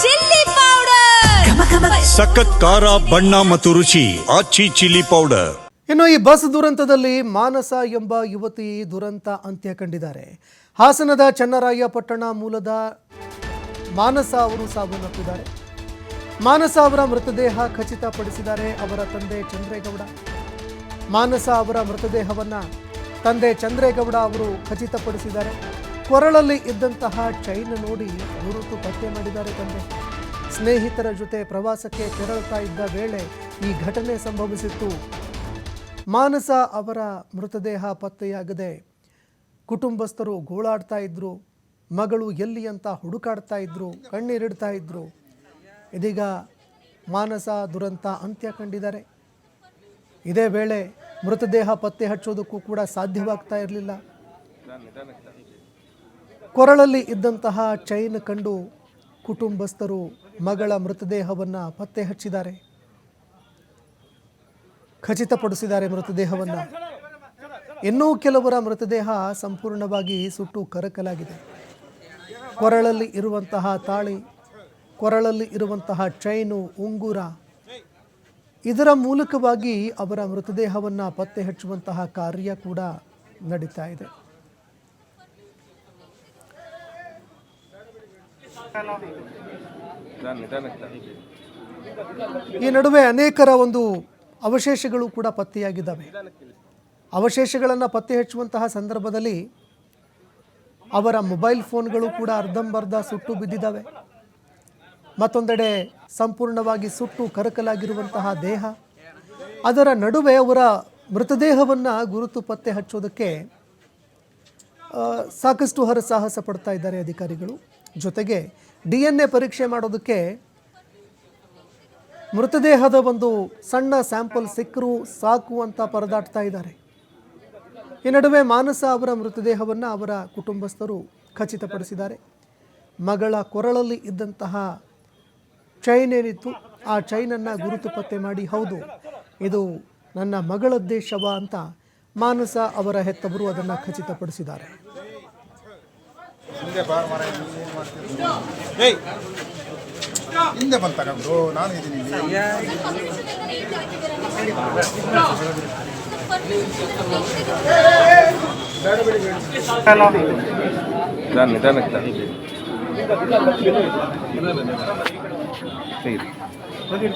Chilli powder, ಸಖತ್ ಖಾರ ಬಣ್ಣ ಮತ್ತು ರುಚಿ ಆಚಿ ಚಿಲ್ಲಿ ಪೌಡರ್. ಇನ್ನು ಈ ಬಸ್ ದುರಂತದಲ್ಲಿ ಮಾನಸ ಎಂಬ ಯುವತಿ ದುರಂತ ಅಂತ್ಯ ಕಂಡಿದ್ದಾರೆ. ಹಾಸನದ ಚನ್ನರಾಯಪಟ್ಟಣ ಮೂಲದ ಮಾನಸ ಅವರು ಸಾವನ್ನಪ್ಪಿದ್ದಾರೆ. ಮಾನಸ ಅವರ ಮೃತದೇಹ ಖಚಿತಪಡಿಸಿದ್ದಾರೆ ಅವರ ತಂದೆ ಚಂದ್ರೇಗೌಡ. ಮಾನಸ ಅವರ ಮೃತದೇಹವನ್ನು ತಂದೆ ಚಂದ್ರೇಗೌಡ ಅವರು ಖಚಿತಪಡಿಸಿದ್ದಾರೆ. ಕೊರಳಲ್ಲಿ ಇದ್ದಂತಹ ಚೈನ್ ನೋಡಿ ಗುರುತು ಪತ್ತೆ ಮಾಡಿದ್ದಾರೆ ತಂದೆ. ಸ್ನೇಹಿತರ ಜೊತೆ ಪ್ರವಾಸಕ್ಕೆ ತೆರಳುತ್ತಾ ಇದ್ದ ವೇಳೆ ಈ ಘಟನೆ ಸಂಭವಿಸಿತ್ತು. ಮಾನಸ ಅವರ ಮೃತದೇಹ ಪತ್ತೆಯಾಗದೆ ಕುಟುಂಬಸ್ಥರು ಗೋಳಾಡ್ತಾ ಇದ್ರು. ಮಗಳು ಎಲ್ಲಿ ಅಂತ ಹುಡುಕಾಡ್ತಾ ಇದ್ರು, ಕಣ್ಣೀರಿಡ್ತಾ ಇದ್ರು. ಇದೀಗ ಮಾನಸ ದುರಂತ ಅಂತ್ಯ ಕಂಡಿದ್ದಾರೆ. ಇದೇ ವೇಳೆ ಮೃತದೇಹ ಪತ್ತೆ ಹಚ್ಚೋದಕ್ಕೂ ಕೂಡ ಸಾಧ್ಯವಾಗ್ತಾ ಇರಲಿಲ್ಲ. ಕೊರಳಲ್ಲಿ ಇದ್ದಂತಹ ಚೈನ್ ಕಂಡು ಕುಟುಂಬಸ್ಥರು ಮಗಳ ಮೃತದೇಹವನ್ನು ಪತ್ತೆ ಹಚ್ಚಿದ್ದಾರೆ, ಖಚಿತಪಡಿಸಿದ್ದಾರೆ ಮೃತದೇಹವನ್ನು. ಇನ್ನೂ ಕೆಲವರ ಮೃತದೇಹ ಸಂಪೂರ್ಣವಾಗಿ ಸುಟ್ಟು ಕರಕಲಾಗಿದೆ. ಕೊರಳಲ್ಲಿ ಇರುವಂತಹ ತಾಳಿ, ಕೊರಳಲ್ಲಿ ಇರುವಂತಹ ಚೈನು, ಉಂಗುರ, ಇದರ ಮೂಲಕವಾಗಿ ಅವರ ಮೃತದೇಹವನ್ನು ಪತ್ತೆ ಹಚ್ಚುವಂತಹ ಕಾರ್ಯ ಕೂಡ ನಡೀತಾ ಇದೆ. ಈ ನಡುವೆ ಅನೇಕರ ಒಂದು ಅವಶೇಷಗಳು ಕೂಡ ಪತ್ತೆಯಾಗಿದ್ದಾವೆ. ಅವಶೇಷಗಳನ್ನು ಪತ್ತೆ ಹಚ್ಚುವಂತಹ ಸಂದರ್ಭದಲ್ಲಿ ಅವರ ಮೊಬೈಲ್ ಫೋನ್ಗಳು ಕೂಡ ಅರ್ಧಂಬರ್ಧ ಸುಟ್ಟು ಬಿದ್ದಿದ್ದಾವೆ. ಮತ್ತೊಂದೆಡೆ ಸಂಪೂರ್ಣವಾಗಿ ಸುಟ್ಟು ಕರಕಲಾಗಿರುವಂತಹ ದೇಹ. ಅದರ ನಡುವೆ ಅವರ ಮೃತದೇಹವನ್ನು ಗುರುತು ಪತ್ತೆ ಹಚ್ಚೋದಕ್ಕೆ ಸಾಕಷ್ಟು ಹರಸಾಹಸ ಪಡ್ತಾ ಇದ್ದಾರೆ ಅಧಿಕಾರಿಗಳು. ಜೊತೆಗೆ DNA ಪರೀಕ್ಷೆ ಮಾಡೋದಕ್ಕೆ ಮೃತದೇಹದ ಒಂದು ಸಣ್ಣ ಸ್ಯಾಂಪಲ್ ಸಿಕ್ಕರೂ ಸಾಕು ಅಂತ ಪರದಾಡ್ತಾ ಇದ್ದಾರೆ. ಈ ನಡುವೆ ಮಾನಸ ಅವರ ಮೃತದೇಹವನ್ನು ಅವರ ಕುಟುಂಬಸ್ಥರು ಖಚಿತಪಡಿಸಿದ್ದಾರೆ. ಮಗಳ ಕೊರಳಲ್ಲಿ ಇದ್ದಂತಹ ಚೈನ್ ಏನಿತ್ತು, ಆ ಚೈನನ್ನು ಗುರುತು ಪತ್ತೆ ಮಾಡಿ ಹೌದು ಇದು ನನ್ನ ಮಗಳದ್ದೇ ಶವ ಅಂತ ಮಾನಸ ಅವರ ಹೆತ್ತವರು ಅದನ್ನು ಖಚಿತಪಡಿಸಿದ್ದಾರೆ. ಹಿಂದೆ ಬಂದು ತಗೊಂಡು ನಾನು ಇದ್ದೀನಿ.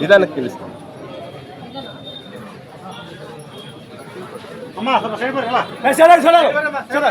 ನಿಧಾನಕ್ಕೆ ತಿಳಿಸ್ತಾನೆ.